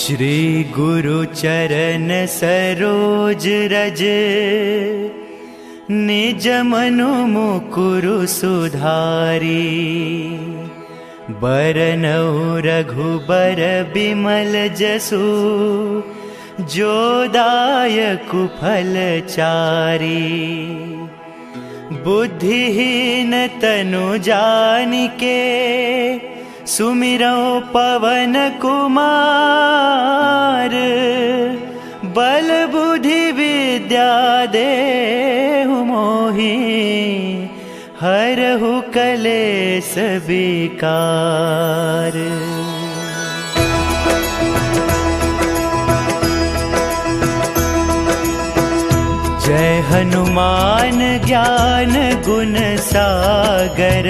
श्री गुरु चरण सरोज रज, निज मनु मुकुरु सुधारी। बरनउँ रघुबर बिमल जसु, जो दायकु फल चारी। बुद्धिहीन तनु जानिके, सुमिरौ पवन कुमार। बल बुद्धि विद्या देहु मोहि, हरहु कलेस विकार। जय हनुमान ज्ञान गुण सागर,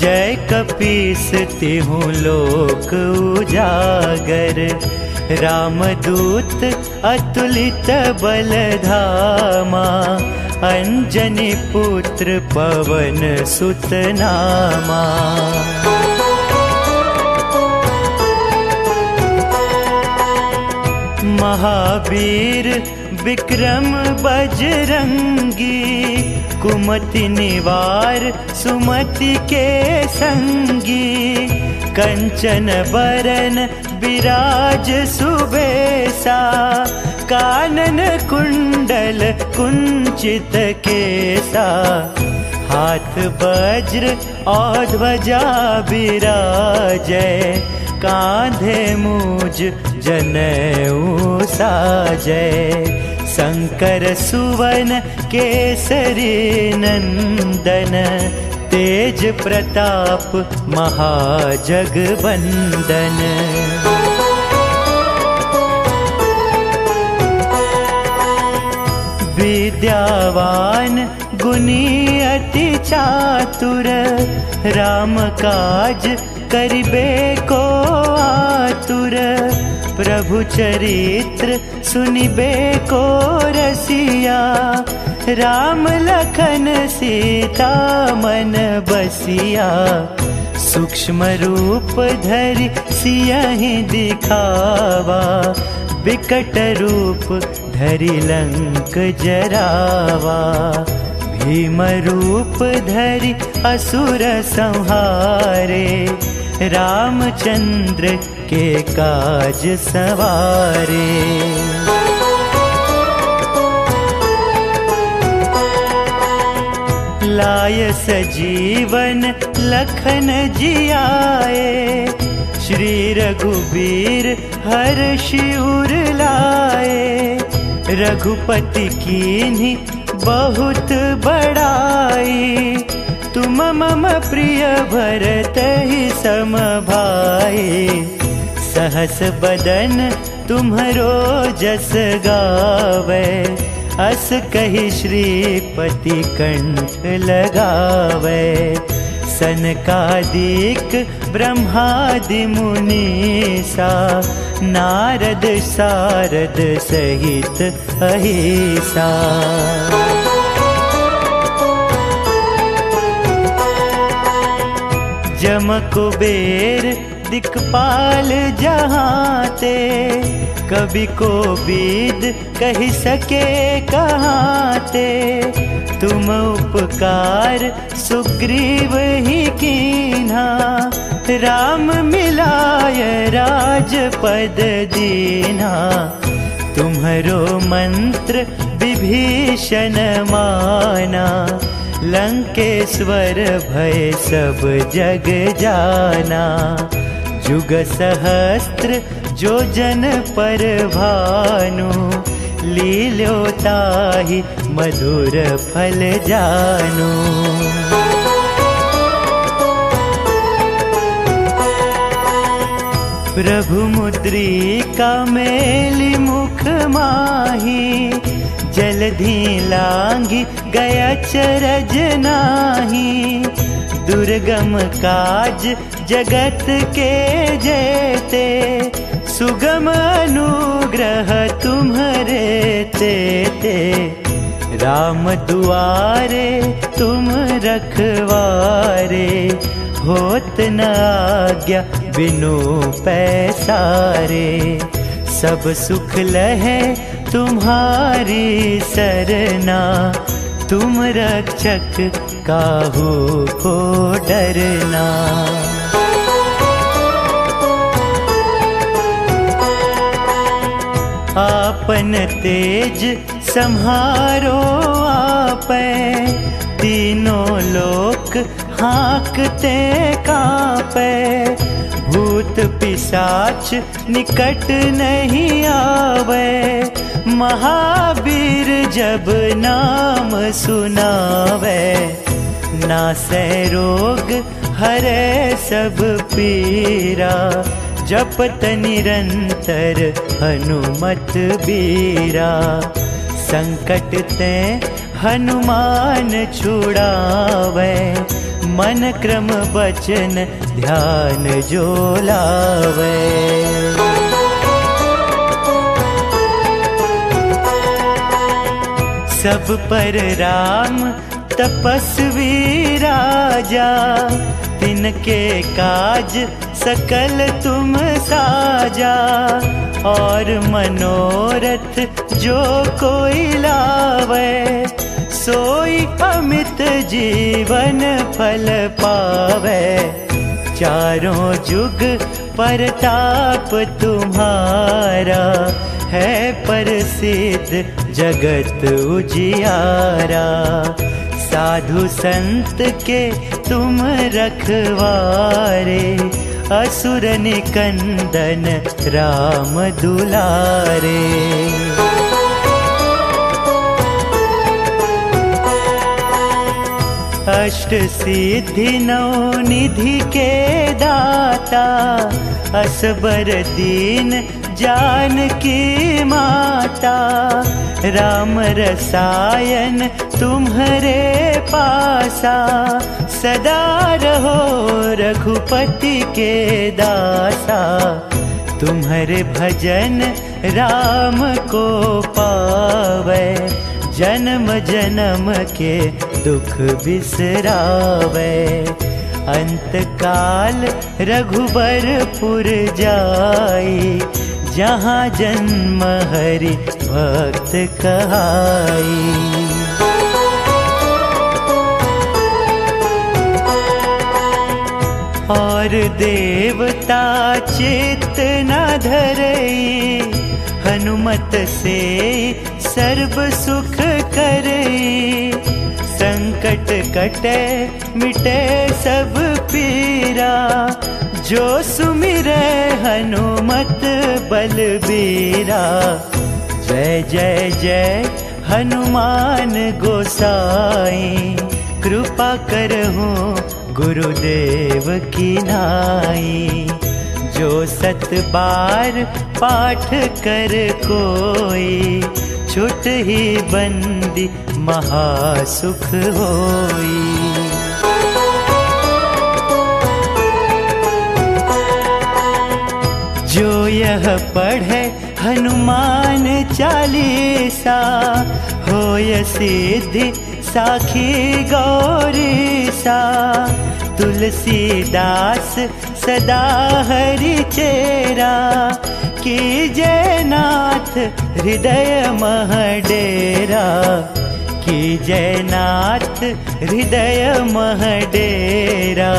जय कपीस तिहु लोक उजागर। रामदूत अतुलित बल धामा, अंजनी पुत्र पवन सुत नामा। महावीर विक्रम बजरंगी, कुमति निवार सुमति के संगी। कंचन बरन विराज सुबेसा, कानन कुंडल कुंचित केसा। हाथ वज्र और ध्वजा विराजै, कांधे मूज जनेऊ साजै। शंकर सुवन केसरी नंदन, तेज प्रताप महाजगवंदन। विद्यावान गुणी अति चातुर, राम काज करिबे को आतुर। प्रभु चरित्र सुनिबे को रसिया, राम लखन सीता मन बसिया। सूक्ष्म रूप धरि सियहि दिखावा, विकट रूप धरि लंक जरावा। भीम रूप धरि असुर संहारे, रामचंद्र के काज सवारे। लाय सजीवन लखन जियाए, श्री रघुबीर हर्षि उर लाए। रघुपति कीन्ही बहुत बड़ाई, तुम मम प्रिय भरतहि सम भाई। सहस बदन तुम्हरो जस गावे, अस कहि श्रीपति कंठ लगावे। सनकादिक ब्रह्मादि मुनीसा, नारद सारद सहित अहिसा। जम कुबेर दिक्पाल जहाँते, कवि कोविद कहि सके कहाँते। तुम उपकार सुग्रीव ही कीन्हा, राम मिलाय राजपद दीन्हा। तुम्हरो मंत्र विभीषण माना, लंकेश्वर भय सब जग जाना। जुग सहस्त्र जो जन पर भानु, लील्यो ताहि मधुर फल जानु। प्रभु मुद्रिका मेलि मुख माही, जलधि लांघि गया चरज नाही। दुर्गम काज जगत के जेते, सुगम अनुग्रह तुम्हरे तेते। राम दुआरे तुम रखवारे, होत न आज्ञा बिनु पैसारे। सब सुख लहे तुम्हारी सरना, तुम रक्षक काहू को डरना। आपन तेज सम्हारो आपे, तीनों लोक हाँकते कांपे। भूत पिशाच निकट नहीं आवे, महावीर जब नाम सुनावे। नासै रोग हरे सब पीरा, जपत निरंतर हनुमत बीरा। संकट ते हनुमान छुड़ावे, मन क्रम बचन ध्यान जो लावे। सब पर राम तपस्वी राजा, तिनके काज सकल तुम साजा। और मनोरथ जो कोई लावे, सोई अमित जीवन फल पावे। चारों जुग परताप तुम्हारा, है प्रसिद्ध जगत उजियारा। साधु संत के तुम रखवारे, असुर निकंदन राम दुलारे। अष्ट सिद्धि नौ निधि के दाता, असबर दीन जानकी माता। राम रसायन तुम्हारे पासा, सदा रहो रघुपति के दासा। तुम्हारे भजन राम को पावे, जन्म जन्म के दुख बिसरावे। अंत काल रघुबरपुर जाई, जहाँ जन्म हरि भक्त कहाई। और देवता चित्त न धरई, हनुमत से सर्व सुख करई। संकट कटे मिटे सब पीरा, जो सुमिरै हनुमत बलबीरा। जय जय जय हनुमान गोसाई, कृपा करहूँ गुरुदेव की नाई। जो 7 बार पाठ कर कोई, छुट ही बंदी महासुख होई। जो यह पढ़े हनुमान चालीसा, होय सिद्धि साखी गौरीसा। तुलसीदास सदा हरि चेरा, कीजय नाथ हृदय मह डेरा। कीजय नाथ हृदय मह डेरा,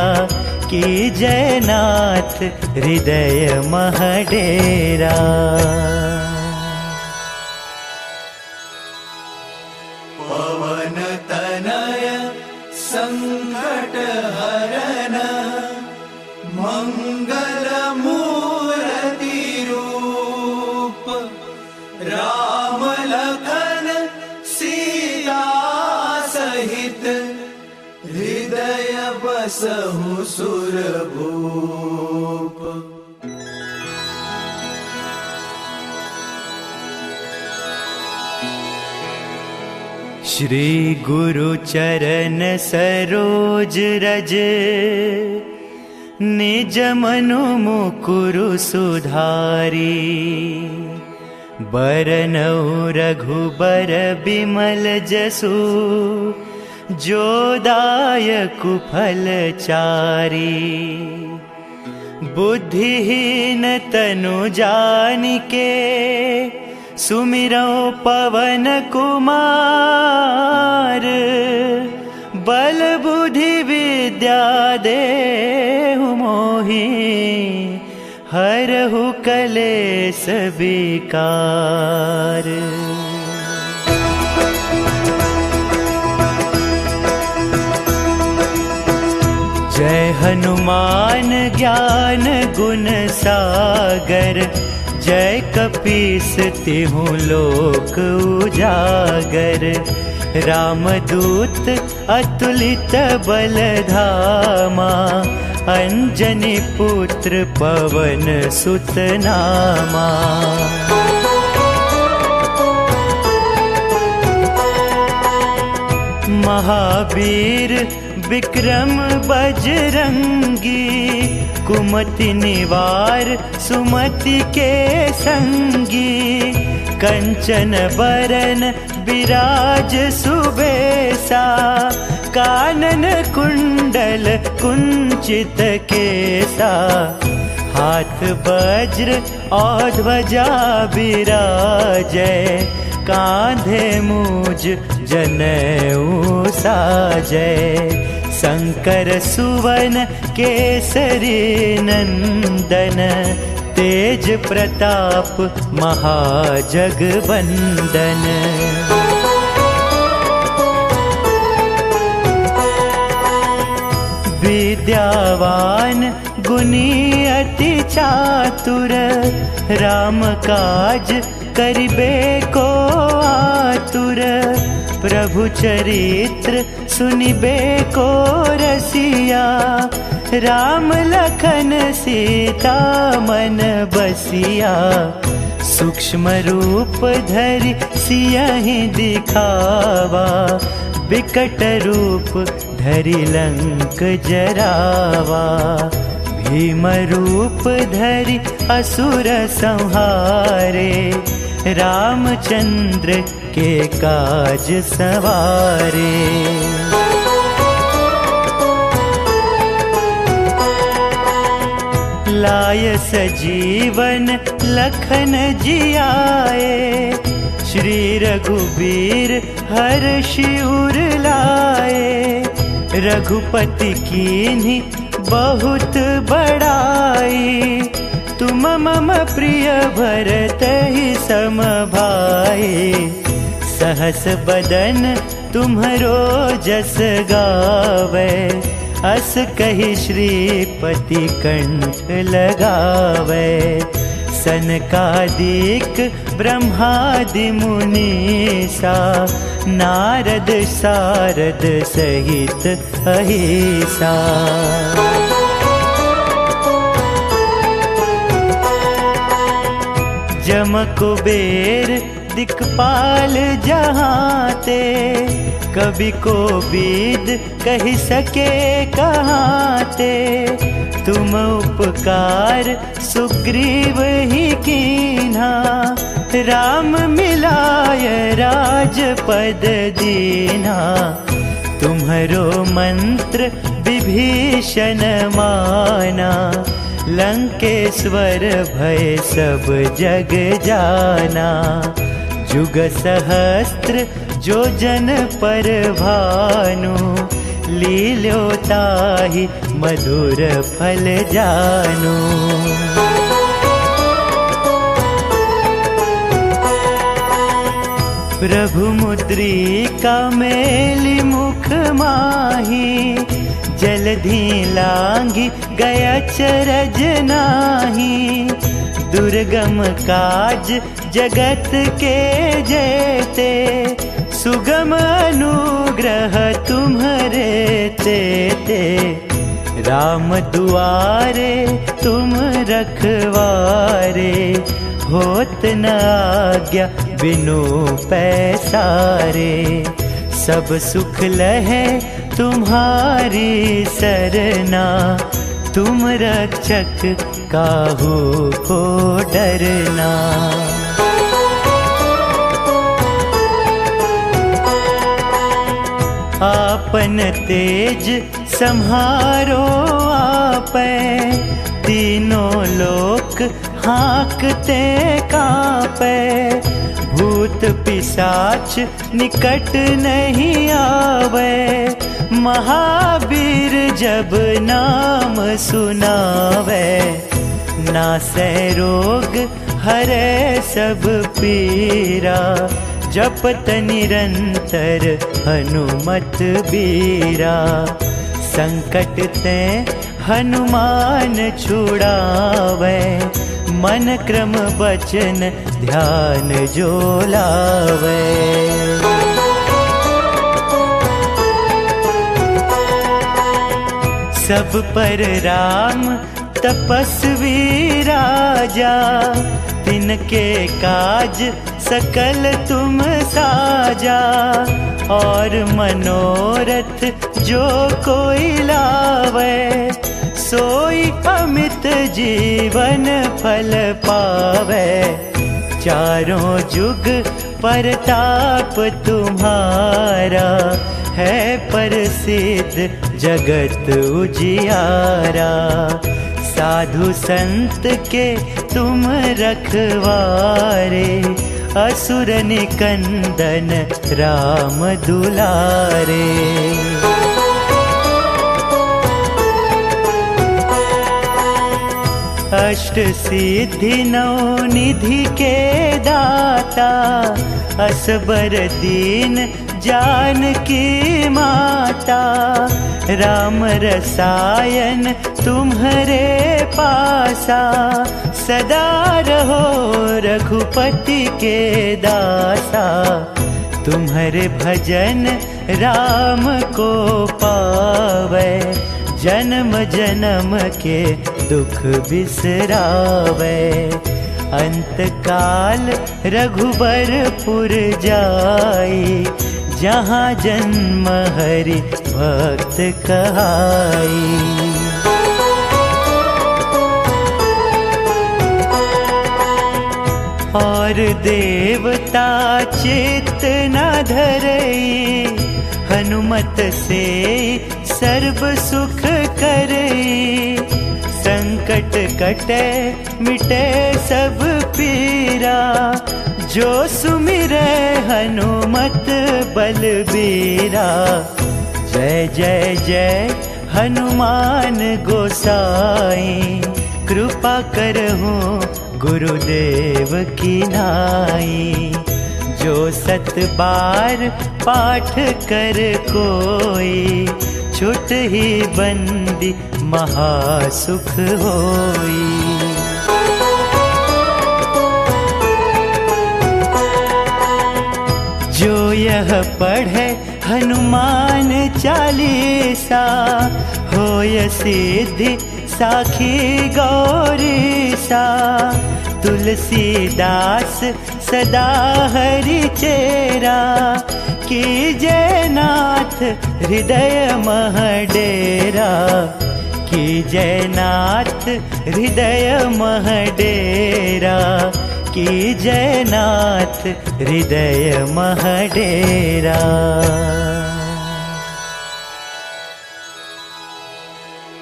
कीजय नाथ हृदय मह डेरा। पवन तनय संकट हरन, मंगल मूर्ति रूप। राम लखन सीता सहित, हृदय बसहु सुरभूप। श्री गुरु चरण सरोज रज, निज मनु मुकुरु सुधारी। बरनउँ रघुबर बिमल जसु, जो दायकु फल चारी। बुद्धिहीन तनु जानिके सुमिरो पवन कुमार। बल बुद्धि विद्या देहु मोहि हरहु कलेस विकार। जय हनुमान ज्ञान गुण सागर। जय कपीस तिहु लोक उजागर। रामदूत अतुलित बल धामा। अंजनी पुत्र पवन सुत नामा। महावीर विक्रम बजरंगी। कुमति निवार सुमति के संगी। कंचन बरन विराज सुबेसा। कानन कुंडल कुंचित केसा। हाथ वज्र और ध्वजा विराजै। कांधे मूज जनेऊ साजै। शंकर सुवन केसरी नंदन। तेज प्रताप महाजगवंदन। विद्यावान गुणी अति चातुर। राम काज करिबे को आतुर। प्रभु चरित्र सुनिबे को रसिया। राम लखन सीता मन बसिया। सूक्ष्म रूप धरि सियहि दिखावा। विकट रूप धरि लंक जरावा। भीम रूप धरि असुर संहारे। रामचंद्र के काज सवारे। लाय सजीवन लखन जियाए। श्री रघुबीर हर्षि उर लाए। रघुपति कीन्ही बहुत बड़ाई। तुम मम प्रिय भरतहि सम भाई। सहस बदन तुम्हरो जस गावे। अस कहि श्रीपति कंठ लगावे। सनकादिक ब्रह्मादि मुनीसा। नारद सारद सहित अहिसा। जम कुबेर दिक्पाल जहाँते। कवि को बीद कहि सके कहाँते। तुम उपकार सुग्रीव ही कीन्हा। राम मिलाय राजपद दीन्हा। तुम्हरो मंत्र विभीषण माना। लंकेश्वर भय सब जग जाना। जुग सहस्त्र जो जन पर भानु। लील्यो ताहि मधुर फल जानू। प्रभु मुद्रिका मेलि मुख माही। जलधि लांघि गया चरज नाही। दुर्गम काज जगत के जेते। सुगम अनुग्रह तुम्हरे तेते। राम दुआरे तुम रखवारे। होत न आज्ञा बिनु पैसारे। सब सुख लहे तुम्हारी सरना। तुम रक्षक काहू को डरना। आपन तेज सम्हारो आपै। तीनों लोक हाँकते कांपे, भूत पिशाच निकट नहीं आवे। महावीर जब नाम सुनावे, नासै रोग हरे सब पीरा। जपत निरंतर हनुमत बीरा, संकट ते हनुमान छुड़ावे। मन क्रम वचन ध्यान जो लावे। सब पर राम तपस्वी राजा, तिनके काज सकल तुम साजा। और मनोरथ जो कोई लावे, सोई अमित जीवन फल पावे। चारों जुग परताप तुम्हारा, है प्रसिद्ध जगत उजियारा। साधु संत के तुम रखवारे, असुर निकंदन राम दुलारे। अष्ट सिद्धि नौ निधि के दाता, असबर दीन जानकी माता। राम रसायन तुम्हारे पासा, सदा रहो रघुपति के दासा। तुम्हारे भजन राम को पावे, जन्म जन्म के दुख बिसरावे। अंत काल रघुबरपुर जाई, जहाँ जन्म हरि भक्त कहाई। और देवता चित्त न धरई, हनुमत से सर्व सुख करई। संकट कटे मिटे सब पीरा, जो सुमिरै हनुमत बलबीरा। जय जय जय हनुमान गोसाई, कृपा करहु गुरुदेव की नाई। जो 7 बार पाठ कर कोई, छुट ही बंदी महासुख होई। जो यह पढ़े हनुमान चालीसा, होय सिद्धि साखी गौरीसा। तुलसीदास सदा हरि चेरा, कीजय नाथ हृदय मह डेरा। कीजय नाथ हृदय मह डेरा, कीजय नाथ हृदय मह डेरा।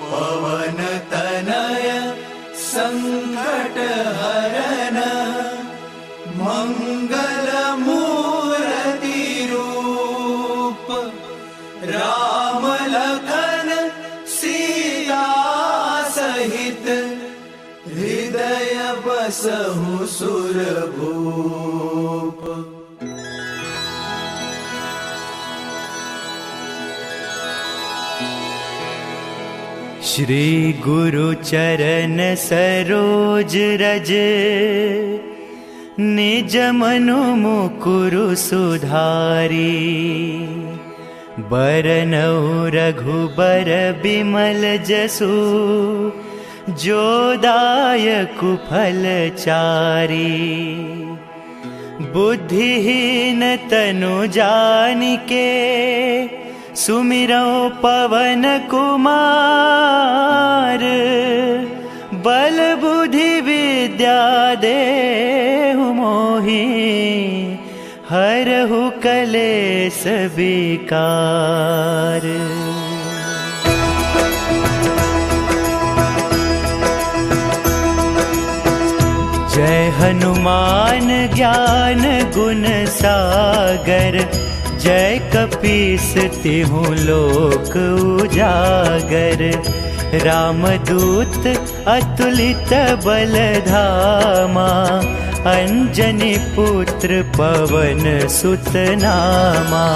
पवन तनय संकट हरन, मंगल मूर्ति रूप। राम लखन सीता सहित, हृदय बसहु सुरभूप। श्री गुरु चरण सरोज रज, निज मनु मुकुरु सुधारी। बरनउँ रघुबर बिमल जसु, जो दायकु फल चारी। बुद्धिहीन तनु जानिके, सुमिरौ पवन कुमार। बल बुद्धि विद्या देहु मोहि, हरहु कलेस विकार। हनुमान ज्ञान गुण सागर, जय कपीस तिहु लोक उजागर। रामदूत अतुलित बल धामा, अंजनी पुत्र पवन सुत नामा।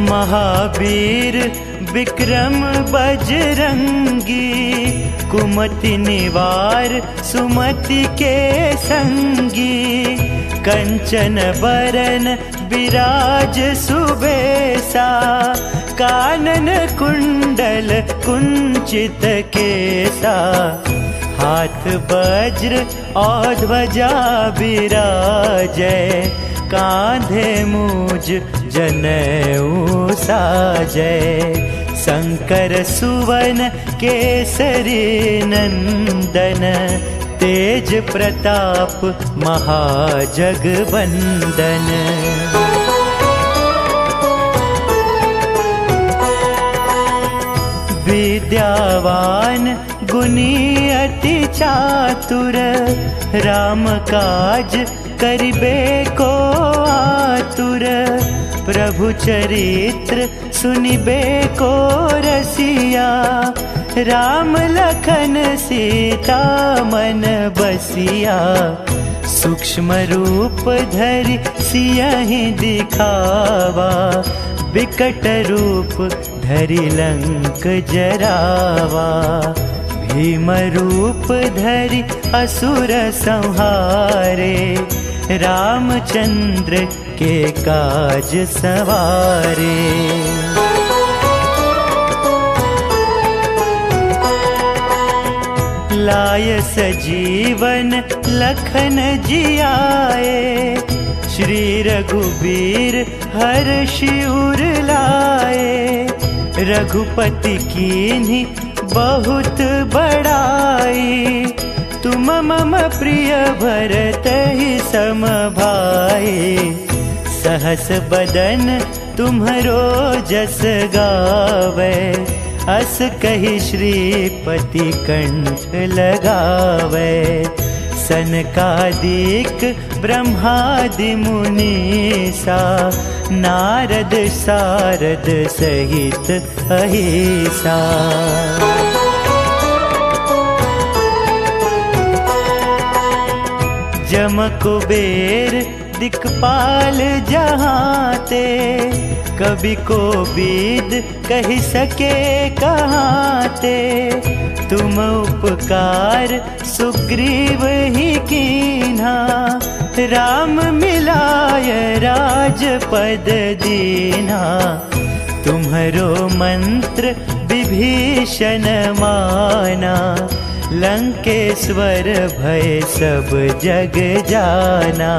महावीर विक्रम बजरंगी, कुमति निवार सुमति के संगी। कंचन बरन विराज सुबेसा, कानन कुंडल कुंचित केसा। हाथ वज्र और ध्वजा विराजै, कांधे मूज जनेऊ साजै। शंकर सुवन केसरी नंदन, तेज प्रताप महाजगवंदन। विद्यावान गुणी अति चातुर, राम काज करिबे को आतुर। प्रभु चरित्र सुनिबे को रसिया, राम लखन सीता मन बसिया। सूक्ष्म रूप धरि सियहि दिखावा, विकट रूप धरि लंक जरावा। भीम रूप धरि असुर संहारे, रामचंद्र के काज सवारे। लाय सजीवन लखन जियाए, श्री रघुबीर हर्षि उर लाए। रघुपति कीन्ही बहुत बड़ाई, तुम मम प्रिय भरतहि सम भाई। सहस बदन तुम्हरो जस गावे, अस कहि श्रीपति कंठ लगावे। सनकादिक ब्रह्मादि मुनीसा, नारद सारद सहित अहिसा। जम कुबेर दिक्पाल जहाँते, कवि को बीद कहि सके कहाँते। तुम उपकार सुग्रीव ही कीन्हा, राम मिलाय राजपद दीन्हा। तुम्हरो मंत्र विभीषण माना, लंकेश्वर भय सब जग जाना।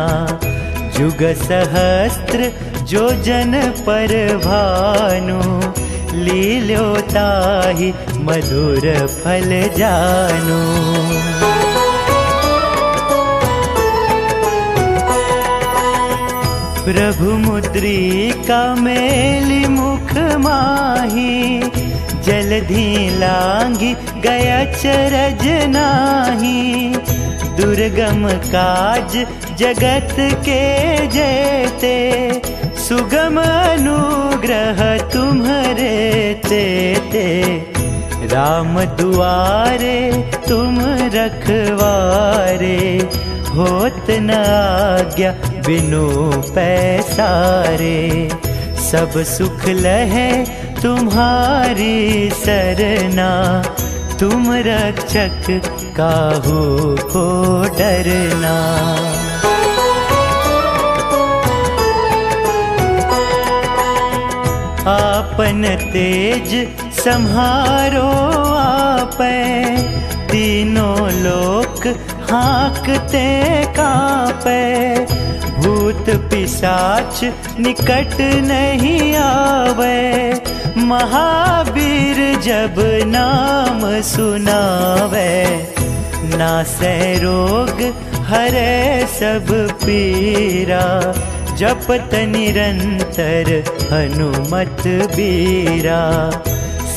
जुग सहस्त्र जो जन पर भानु, लील्यो ताहि मधुर फल जानू। प्रभु मुद्रिका मेलि मुख माही, जलधि लांघि गया चरज नाही। दुर्गम काज जगत के जेते, सुगम अनुग्रह तुम्हरे तेते। राम दुआरे तुम रखवारे, होत न आज्ञा बिनु पैसारे। सब सुख लहे तुम्हारी सरना, तुम रक्षक काहू को डरना। आपन तेज सम्हारो आपै, तीनों लोक हाँकते कांपै। भूत पिशाच निकट नहीं आवे, महावीर जब नाम सुनावे। नासै रोग हरै सब पीरा, जपत निरंतर हनुमत बीरा।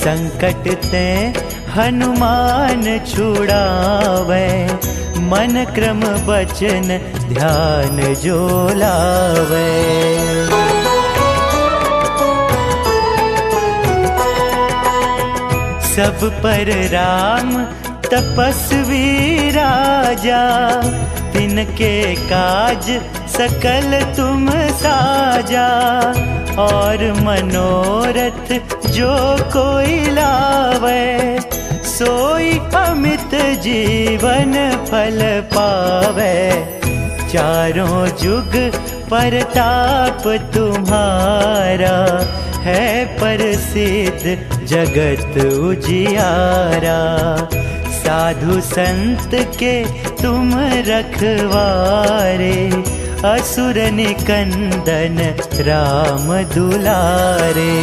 संकट ते हनुमान छुड़ावे, मन क्रम बचन ध्यान जो लावे। सब पर राम तपस्वी राजा, तिनके काज सकल तुम साजा। और मनोरथ जो कोई लावे, सोई अमित जीवन फल पावे। चारों जुग परताप तुम्हारा, है प्रसिद्ध जगत उजियारा। साधु संत के तुम रखवारे, असुर निकंदन राम दुलारे।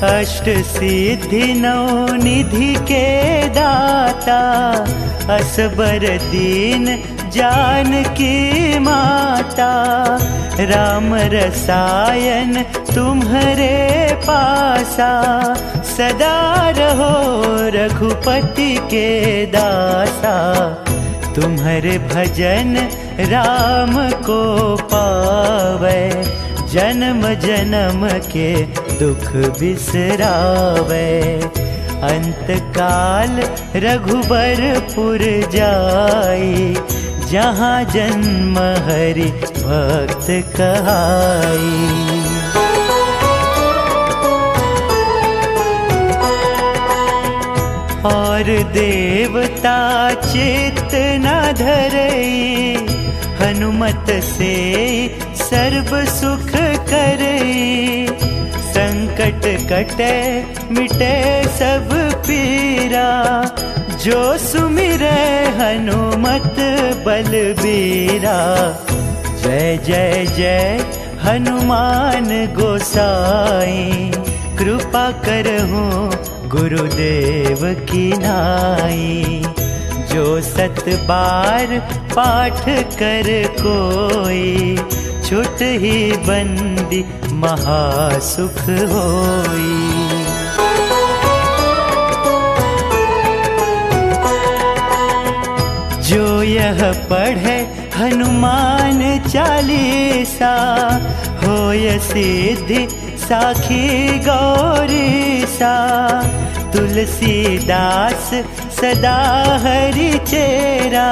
अष्ट सिद्धि नौ निधि के दाता, असबर दीन जानकी माता। राम रसायन तुम्हारे पासा, सदा रहो रघुपति के दासा। तुम्हारे भजन राम को पावे, जन्म जन्म के दुख बिसरावे। अंत काल रघुबरपुर जाई, जहाँ जन्म हरि भक्त कहाई। और देवता चित्त न धरई, हनुमत से सर्व सुख करई। संकट कटे मिटे सब पीरा, जो सुमिरै हनुमत बलबीरा। जय जय जय हनुमान गोसाई, कृपा करहु गुरुदेव की नाई। जो 7 बार पाठ कर कोई, छुट ही बंदी महासुख होई। जो यह पढ़े हनुमान चालीसा, होय सिद्धि साखी गौरीसा। तुलसीदास सदा हरि चेरा,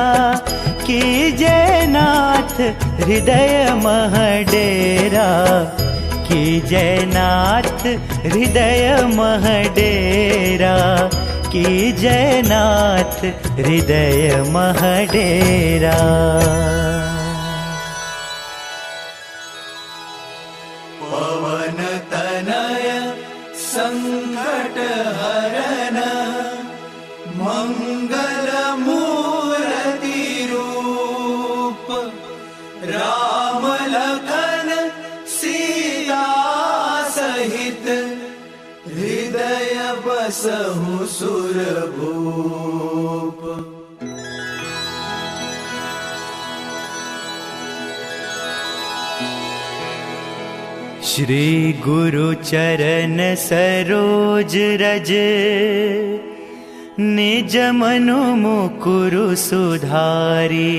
कीजय नाथ हृदय मह डेरा। कीजय नाथ हृदय मह डेरा, कीजय नाथ हृदय मह डेरा। पवन तनय संकट हरन, मंगल मूर्ति रूप। राम लखन सीता सहित, हृदय बसहु सुरभूप। श्री गुरु चरण सरोज रज, निज मनु मुकुरु सुधारी।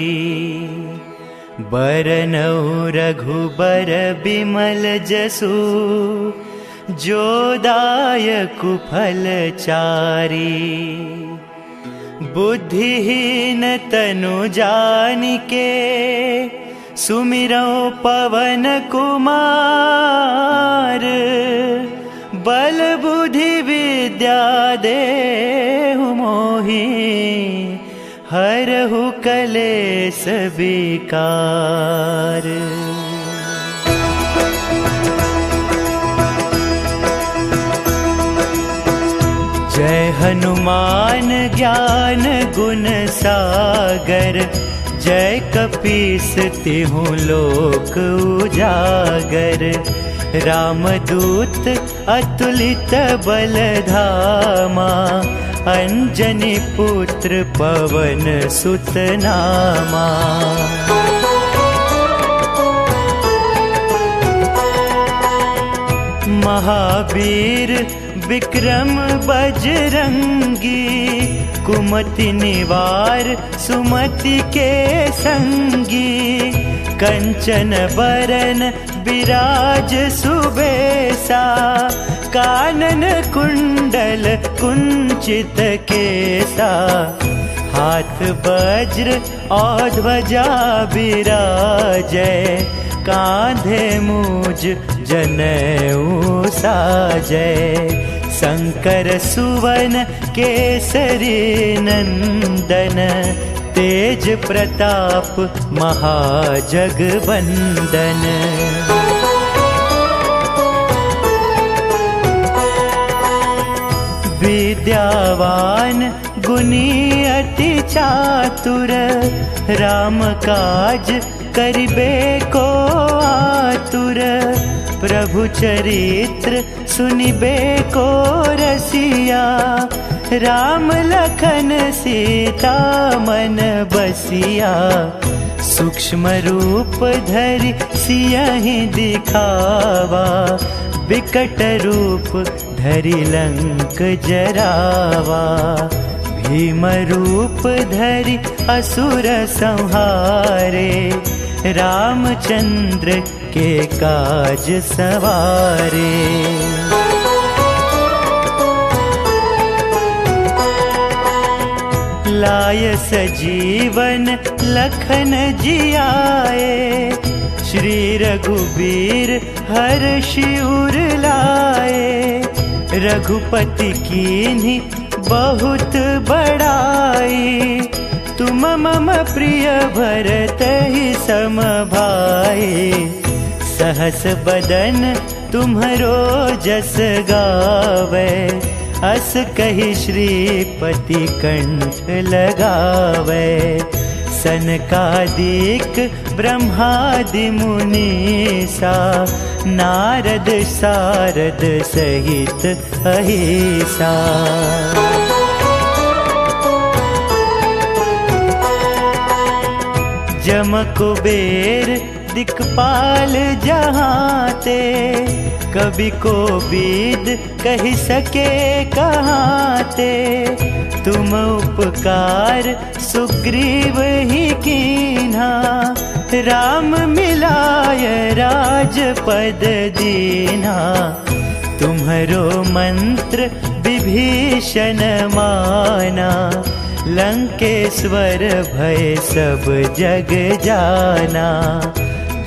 बरनउँ रघुबर बिमल जसु, जो दायकु फल चारी। बुद्धिहीन तनु जानिके, सुमिरौ पवन कुमार। बल बुद्धि विद्या देहु मोहि, हरहु कलेस विकार। जय हनुमान ज्ञान गुण सागर, जय कपीस तिहु लोक उजागर। रामदूत अतुलित बल धामा, अंजनी पुत्र पवन सुत नामा। महावीर विक्रम बजरंगी, कुमति निवार सुमति के संगी। कंचन बरन विराज सुबेसा, कानन कुंडल कुंचित केसा। हाथ वज्र और ध्वजा विराजै, कांधे मूज जनेऊ साजै। शंकर सुवन केसरी नंदन, तेज प्रताप महाजगवंदन। विद्यावान गुणी अति चातुर, राम काज करिबे को आतुर। प्रभु चरित्र सुनिबे को रसिया, राम लखन सीता मन बसिया। सूक्ष्म रूप धरि सियहि दिखावा, विकट रूप धरि लंक जरावा। भीम रूप धरि असुर संहारे, रामचंद्र के काज सवारे। लाय सजीवन लखन जियाए, श्री रघुबीर हर्षि उर लाए। रघुपति कीन्ही बहुत बड़ाई, तुम मम प्रिय भरतहि सम भाई। सहस बदन तुम्हरो जस गावे, अस कहि श्रीपति कंठ लगावे। सनकादिक ब्रह्मादि मुनीसा, नारद सारद सहित अहिसा। जम कुबेर दिक्पाल जहाँते, कवि को बीद कहि सके कहाँते। तुम उपकार सुग्रीव ही कीन्हा, राम मिलाय राजपद दीन्हा। तुम्हरो मंत्र विभीषण माना, लंकेश्वर भय सब जग जाना।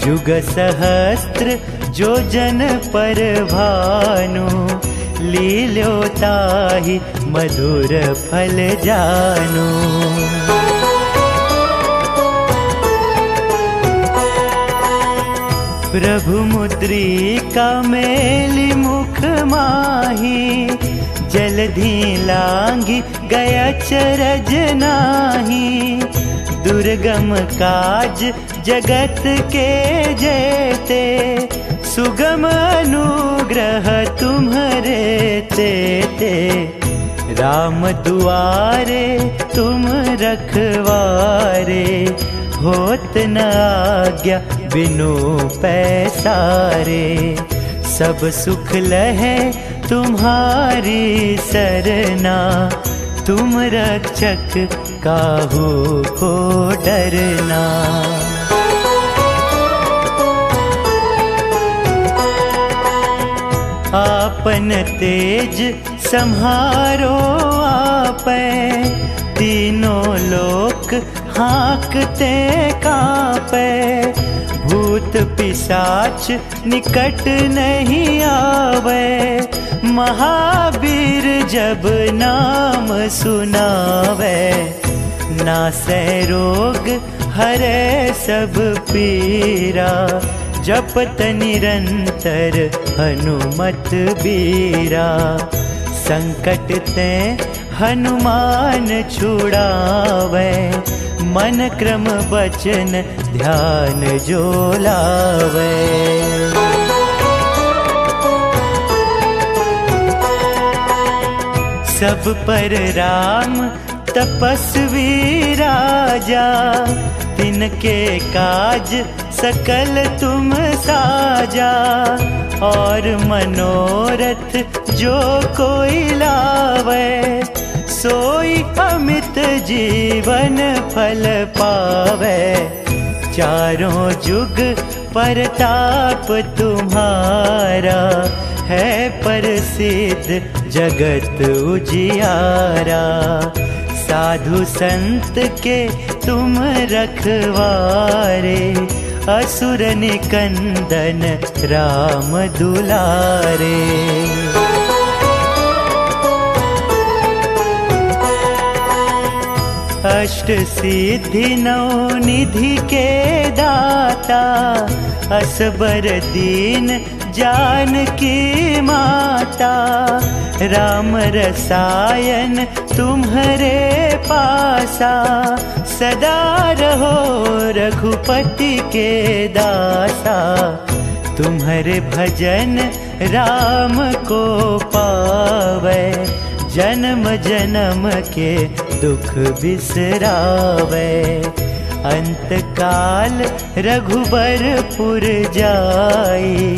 जुग सहस्त्र जो जन पर भानु, लील्यो ताहि मधुर फल जानू। प्रभु मुद्रिका मेलि मुख माही, जलधि लांघि गया चरज नाही। दुर्गम काज जगत के जेते, सुगम अनुग्रह तुम्हरे तेते। राम दुआरे तुम रखवारे, होत न आज्ञा बिनु पैसारे। सब सुख लहे तुम्हारी सरना, तुम रक्षक काहू को डरना। आपन तेज सम्हारो आपै, तीनों लोक हाँकते कांपै। भूत पिशाच निकट नहीं आवे, महावीर जब नाम सुनावे। नासै रोग हरै सब पीरा, जपत निरंतर हनुमत बीरा। संकट ते हनुमान छुड़ावे, मन क्रम वचन ध्यान जो लावे। सब पर राम तपस्वी राजा, तिनके काज सकल तुम साजा, और मनोरथ जो कोई लावे, सोई अमित जीवन फल पावे। चारों जुग परताप तुम्हारा, है प्रसिद्ध जगत उजियारा। साधु संत के तुम रखवारे, असुर निकंदन राम दुलारे। अष्ट सिद्धि नौ निधि के दाता, असबर दीन जानकी माता। राम रसायन तुम्हारे पासा, सदा रहो रघुपति के दासा। तुम्हारे भजन राम को पावे, जन्म जन्म के दुख बिसरावे। अंत काल रघुबरपुर जाई,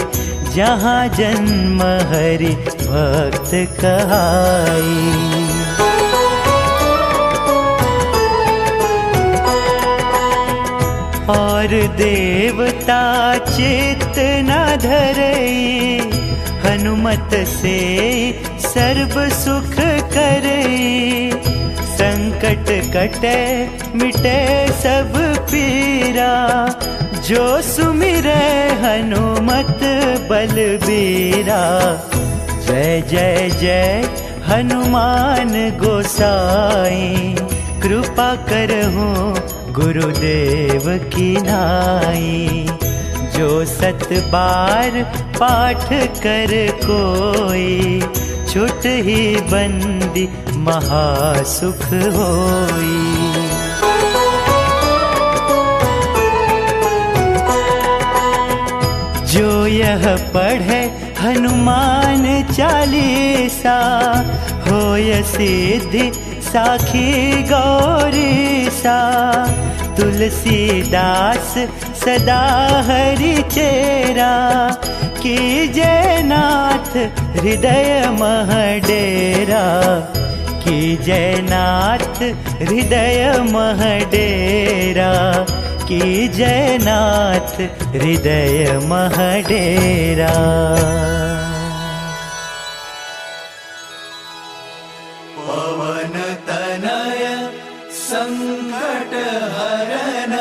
जहाँ जन्म हरि भक्त कहाई। और देवता चित्त न धरई, हनुमत से सर्व सुख करई। संकट कटे मिटे सब पीरा, जो सुमिरै हनुमत बलबीरा। जय जय जय हनुमान गोसाई, कृपा करहु गुरुदेव की नाई। जो 7 बार पाठ कर कोई, छुट ही बंदी महासुख होई। जो यह पढ़े हनुमान चालीसा, होय सिद्धि साखी गौरीसा। तुलसीदास सदा हरि चेरा, कीजय नाथ हृदय मह डेरा। कीजय नाथ हृदय मह डेरा, कीजय नाथ हृदय मह डेरा। पवन तनय संकट हरन,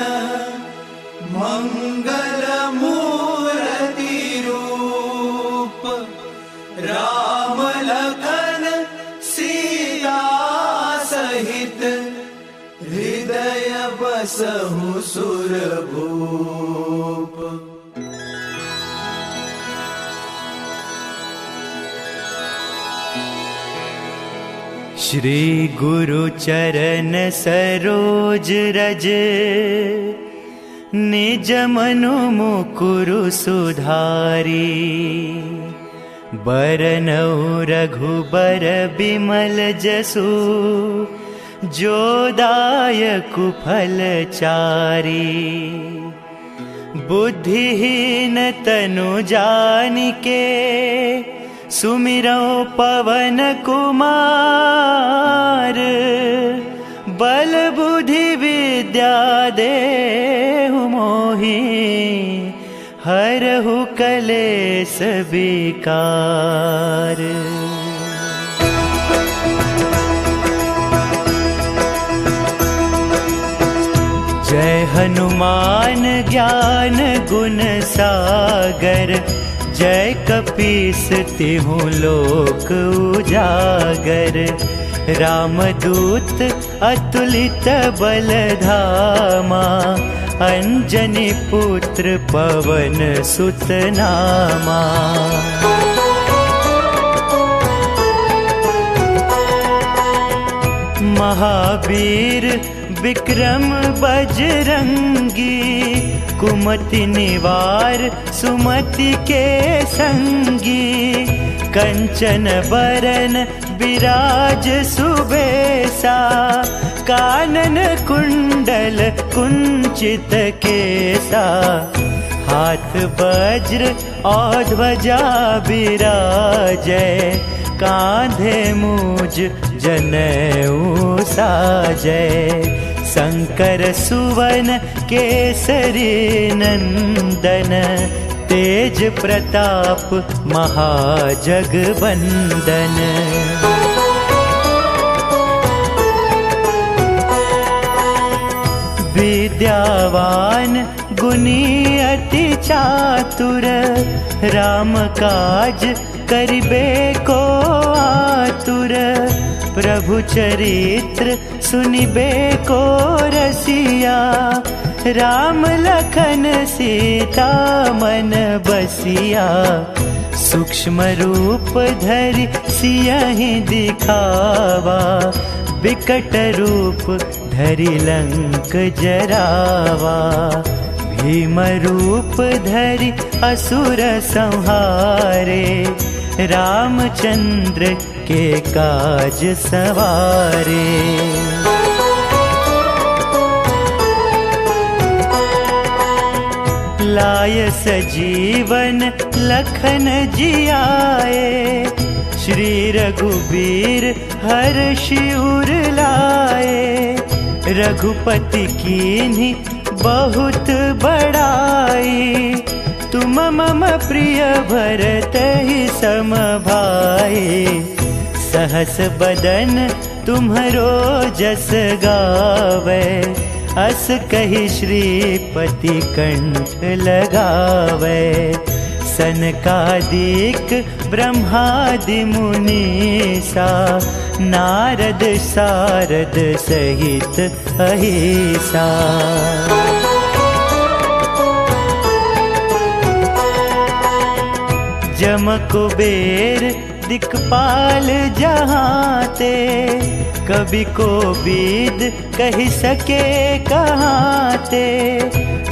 मंगल मूर्ति रूप। राम लखन सीता सहित, हृदय बसहु सुरभूप। श्री गुरु चरण सरोज रज, निज मनु मुकुरु सुधारी। बरनउँ रघुबर बिमल जसु, जो दायकु फल चारी। बुद्धिहीन तनु जानिके, सुमिरौ पवन कुमार। बल बुद्धि विद्या देहु मोहि, हरहु कलेस विकार। जय हनुमान ज्ञान गुण सागर, जय कपीस तिहु लोक उजागर। रामदूत अतुलित बल धामा, अंजनी पुत्र पवन सुत नामा। महावीर विक्रम बजरंगी, कुमति निवार सुमति के संगी। कंचन बरन विराज सुबेसा, कानन कुंडल कुंचित केसा, हाथ वज्र और ध्वजा बिराजै, कांधे मूज जनेऊ साजै। शंकर सुवन केसरी नंदन, तेज प्रताप महाजगवंदन। विद्यावान गुणी अति चातुर, राम काज करिबे को आतुर। प्रभु चरित्र सुनिबे को रसिया, राम लखन सीता मन बसिया। सूक्ष्म रूप धरि सियहि दिखावा, विकट रूप धरि लंक जरावा। भीम रूप धरि असुर संहारे, रामचंद्र के काज सवारे। लाय सजीवन लखन जियाए, श्री रघुबीर हर्षि उर लाए। रघुपति कीन्ही बहुत बड़ाई, तुम मम प्रिय भरतहि सम भाई। सहस बदन तुम्हरो जस गावे, अस कहि श्रीपति कंठ लगावे। सनकादिक ब्रह्मादि मुनीसा, नारद सारद सहित अहिसा। जम कुबेर दिक्पाल जहाँते, कवि को बीद कहि सके कहाँते।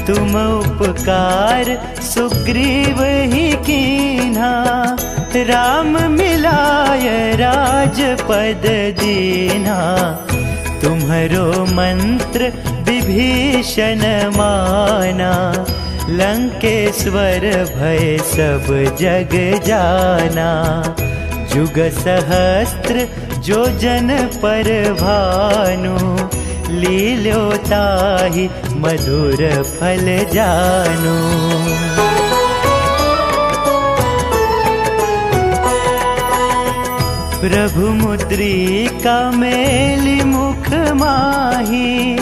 तुम उपकार सुग्रीव ही कीन्हा, राम मिलाय राजपद दीन्हा। तुम्हरो मंत्र विभीषण माना, लंकेश्वर भय सब जग जाना। जुग सहस्त्र जो जन पर भानु, लील्यो ताहि मधुर फल जानू। प्रभु मुद्रिका मेलि मुख माही,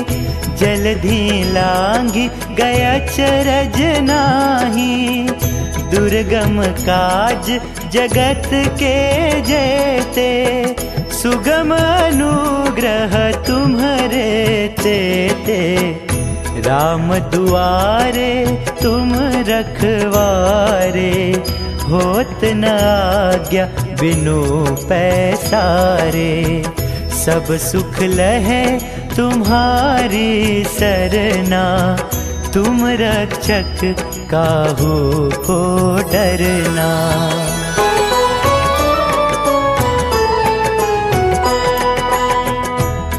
जलधि लांघि गया चरज नाही। दुर्गम काज जगत के जेते, सुगम अनुग्रह तुम्हरे तेते। राम दुआरे तुम रखवारे, होत न आज्ञा बिनु पैसारे। सब सुख लहे तुम्हारी सरना, तुम रक्षक काहू को डरना।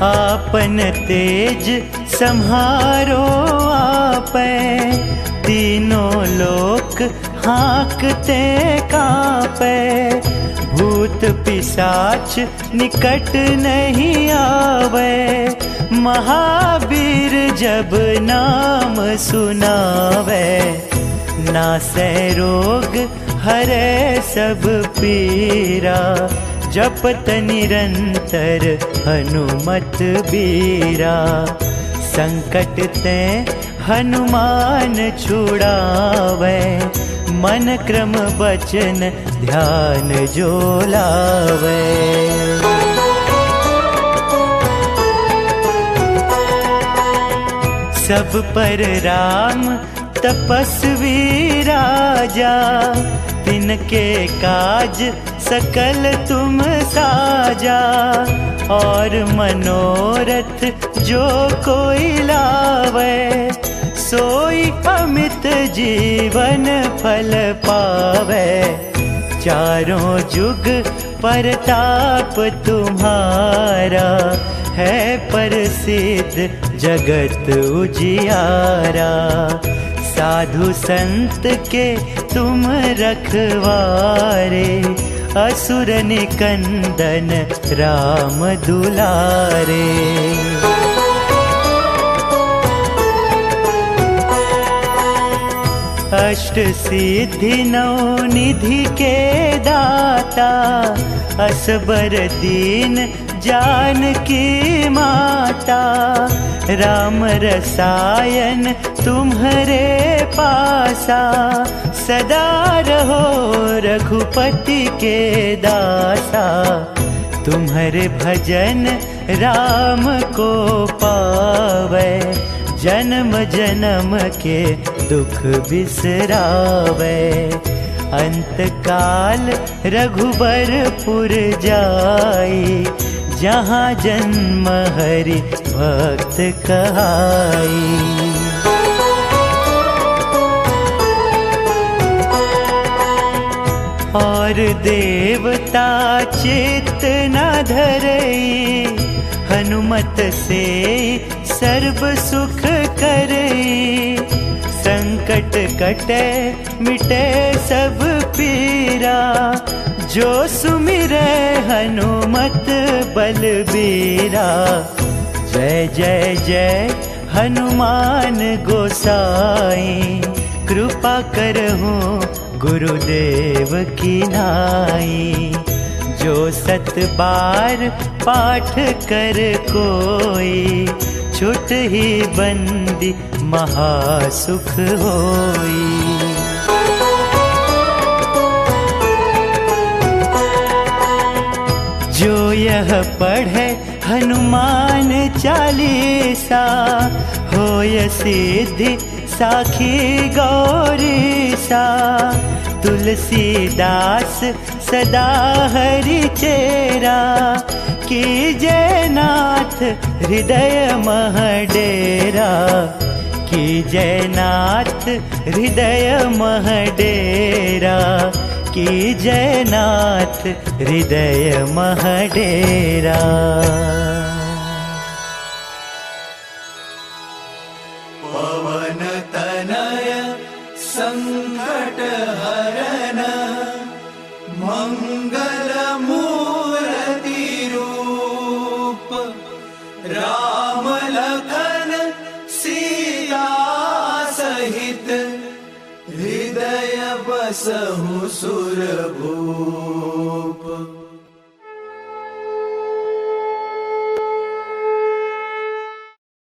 आपन तेज सम्हारो आपै, तीनों लोक हाँकते कांपै। भूत पिशाच निकट नहीं आवे, महावीर जब नाम सुनावे। नासै रोग हरै सब पीरा, जपत निरंतर हनुमत बीरा। संकट ते हनुमान छुड़ावे, मन क्रम बचन ध्यान जो लावे। सब पर राम तपस्वी राजा, तिनके काज सकल तुम साजा। और मनोरथ जो कोई लावे, सोई अमित जीवन फल पावे। चारों जुग परताप तुम्हारा, है प्रसिद्ध जगत उजियारा। साधु संत के तुम रखवारे, असुर निकंदन राम दुलारे। अष्ट सिद्धि नौ निधि के दाता, असबर दीन जानकी माता। राम रसायन तुम्हारे पासा, सदा रहो रघुपति के दासा। तुम्हारे भजन राम को पावे, जन्म जन्म के दुख बिसरावे। अंत काल रघुबरपुर जाई, जहाँ जन्म हरि भक्त कहाई। और देवता चित्त न धरई, हनुमत से सर्व सुख करई। संकट कटे मिटे सब पीरा, जो सुमिरै हनुमत बलबीरा। जय जय जय हनुमान गोसाई, कृपा करहु गुरुदेव की नाई। जो 7 बार पाठ कर कोई, छुट ही बंदी महासुख होई। जो यह पढ़े हनुमान चालीसा, होय सिद्धि साखी गौरीसा। तुलसीदास सदा हरि चेरा, कीजय नाथ हृदय मह डेरा। कीजय नाथ हृदय मह डेरा, कीजय नाथ हृदय मह डेरा। पवन तनय संकट हरन, मंगल मूर्ति रूप। राम लखन सीता सहित, हृदय बसहु सुरभूप।